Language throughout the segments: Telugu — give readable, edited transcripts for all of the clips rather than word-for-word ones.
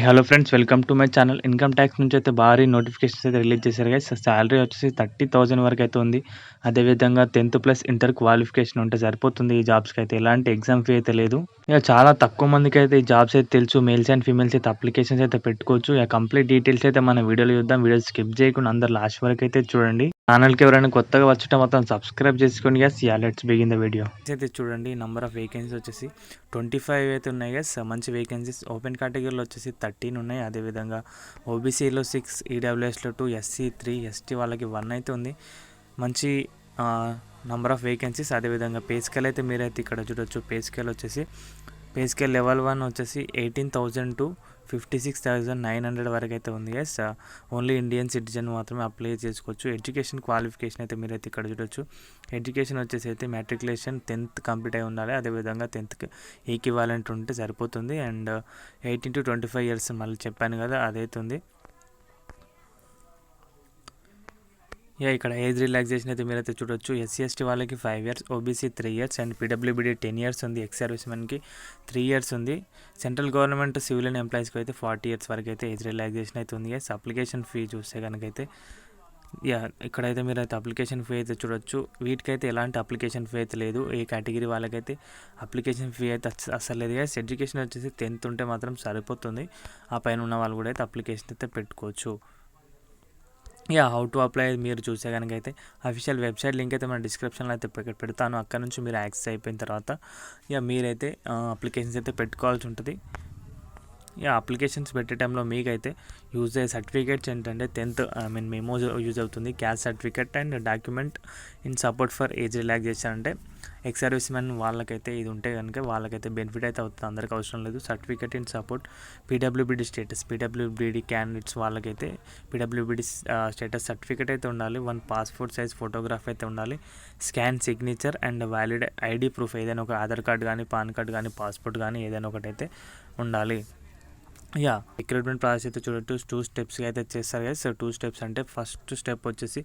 Hello friends, welcome to my channel. Income tax నుంచి అయితే భారీ నోటిఫికేషన్స్ అయితే రిలీజ్ చేశారు గైస్. సాలరీ వచ్చేసి 30,000 వరకు అయితే ఉంది. అదేవిధంగా 10th ప్లస్ ఇంటర్ క్వాలిఫికేషన్ ఉంటే సరిపోతుంది ఈ జాబ్స్కి అయితే. ఎలాంటి ఎగ్జామ్ ఫీ అయితే లేదు. ఇక చాలా తక్కువ మందికి అయితే ఈ జాబ్స్ అయితే తెలుసు. మేల్స్ అండ్ ఫీమేల్స్ అయితే అప్లికేషన్స్ అయితే పెట్టుకోవచ్చు. ఇక కంప్లీట్ డీటెయిల్స్ అయితే మన వీడియోలో చూద్దాం. వీడియో స్కిప్ చేయకుండా అందరు లాస్ట్ వరకు అయితే చూడండి. ఛానల్కి ఎవరైనా కొత్తగా వచ్చటం మొత్తం సబ్స్క్రైబ్ చేసుకోండి guys. Let's begin the video. అయితే చూడండి, నంబర్ ఆఫ్ వేకెన్సీ వచ్చేసి 25 అయితే ఉన్నాయి గైస్. మంచి వేకెన్సీస్. ఓపెన్ కేటగిరీలో వచ్చేసి 13 ఉన్నాయి. అదేవిధంగా ఓబీసీలో 6, ఈడబ్ల్యూఎస్లో 2, ఎస్సీ 3, ఎస్టీ వాళ్ళకి 1 అయితే ఉంది. మంచి నంబర్ ఆఫ్ వేకెన్సీస్. అదేవిధంగా పే స్కేల్ అయితే మీరైతే ఇక్కడ చూడొచ్చు. పే స్కేల్ లెవెల్ 1 వచ్చేసి 18,000 to 56,900 వరకు అయితే ఉంది గైస్. ఓన్లీ ఇండియన్ సిటిజన్ మాత్రమే అప్లై చేసుకోవచ్చు. ఎడ్యుకేషన్ క్వాలిఫికేషన్ అయితే మీరైతే ఇక్కడ చూడొచ్చు. ఎడ్యుకేషన్ వచ్చేసి అయితే మ్యాట్రికులేషన్ 10th కంప్లీట్ అయి ఉండాలి. అదేవిధంగా 10th ఈక్వివాలెంట్ ఉంటే సరిపోతుంది. అండ్ 18 to 25 ఇయర్స్ మళ్ళీ చెప్పాను కదా, అదైతే ఉంది. ఇక్కడ ఏజ్ రిలాక్సేషన్ అయితే మీరైతే చూడొచ్చు. ఎస్సీ ఎస్టీ వాళ్ళకి 5 years, OBC 3 years and PWBD 10 years ఉంది. ఎక్స్ సర్వీస్మెన్కి 3 years ఉంది. సెంట్రల్ గవర్నమెంట్ సివిల్ అండ్ ఎంప్లాయీస్కి అయితే 40 years వరకు అయితే ఏజ్ రిలాక్సేషన్ అయితే ఉంది. అప్లికేషన్ ఫీ చూస్తే కనుకైతే ఇక్కడైతే మీరైతే అప్లికేషన్ ఫీ అయితే చూడొచ్చు. వీటికైతే ఎలాంటి అప్లికేషన్ ఫీ అయితే లేదు. ఏ కేటగిరీ వాళ్ళకైతే అప్లికేషన్ ఫీ అయితే అస్సలు లేదు. ఎడ్యుకేషన్ వచ్చేసి 10th ఉంటే మాత్రం సరిపోతుంది. ఆ పైన ఉన్న వాళ్ళు కూడా అయితే అప్లికేషన్ అయితే పెట్టుకోవచ్చు. హౌ టు అప్లై మీరు చూసే కనుక అయితే అఫీషియల్ వెబ్సైట్ లింక్ అయితే మన డిస్క్రిప్షన్లో అయితే పెడతాను. అక్కడ నుంచి మీరు యాక్సెస్ అయిపోయిన తర్వాత మీరైతే అప్లికేషన్స్ అయితే పెట్టుకోవాల్సి ఉంటుంది. అప్లికేషన్స్ పెట్టే టైంలో మీకైతే యూజ్ అయ్యే సర్టిఫికేట్స్ ఏంటంటే 10th మెమో యూజ్ అవుతుంది. Caste certificate and document in support for age relaxation అంటే ఎక్స్ సర్వీస్ మెన్ వాళ్ళకైతే ఇది ఉంటే కనుక వాళ్ళకైతే బెనిఫిట్ అయితే అవుతుంది. అందరికీ అవసరం లేదు. Certificate in support PWBD status, PWBD candidates వాళ్ళకైతే పీడబ్ల్యూబీడీ స్టేటస్ సర్టిఫికేట్ అయితే ఉండాలి. 1 passport size ఫోటోగ్రాఫ్ అయితే ఉండాలి. Scan signature and valid ID proof ఏదైనా ఒక ఆధార్ కార్డు కానీ, పాన్ కార్డు కానీ, పాస్పోర్ట్ కానీ ఏదైనా ఒకటి అయితే ఉండాలి. రిక్రూట్మెంట్ ప్రాసెస్ అయితే చూడట్టు 2 steps అయితే చేస్తారు కదా. 2 steps అంటే ఫస్ట్ స్టెప్ వచ్చేసి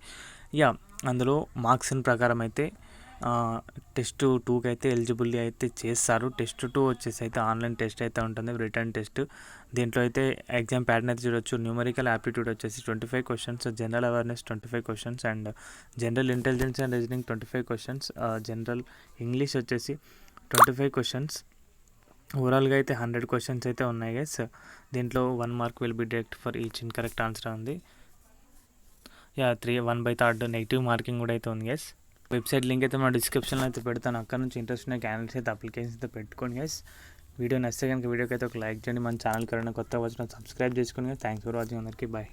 అందులో మార్క్స్ ప్రకారం అయితే టెస్ట్ 2కి అయితే ఎలిజిబుల్ అయితే చేస్తారు. టెస్ట్ 2 వచ్చేసి అయితే ఆన్లైన్ టెస్ట్ అయితే ఉంటుంది, రిటర్న్ టెస్ట్. దీంట్లో అయితే ఎగ్జామ్ ప్యాటర్న్ అయితే చూడొచ్చు. న్యూమరికల్ యాప్టిట్యూడ్ వచ్చేసి 25 questions, general awareness 25 questions and general intelligence and reasoning 25 questions, general English వచ్చేసి 25 questions. ఓవరాల్గా అయితే 100 questions అయితే ఉన్నాయి గైస్. దీంట్లో 1 mark will be direct for each incorrect answer ఉంది. 1/3 నెగిటివ్ మార్కింగ్ కూడా అయితే ఉంది గైస్. వెబ్సైట్ లింక్ అయితే మన డిస్క్రిప్షన్లో అయితే పెడతాను. అక్కడ నుంచి ఇంట్రెస్ట్ ఉన్న క్యాండిడేట్స్ అయితే అప్లికేషన్స్ అయితే పెట్టుకోండి గైస్. వీడియో నచ్చితే కనుక వీడియోకి అయితే ఒక లైక్ చేయండి. మన ఛానల్కి ఎవరైనా కొత్తగా వచ్చిన సబ్స్క్రైబ్ చేసుకోండి. Thanks for watching. అందరికీ బాయ్.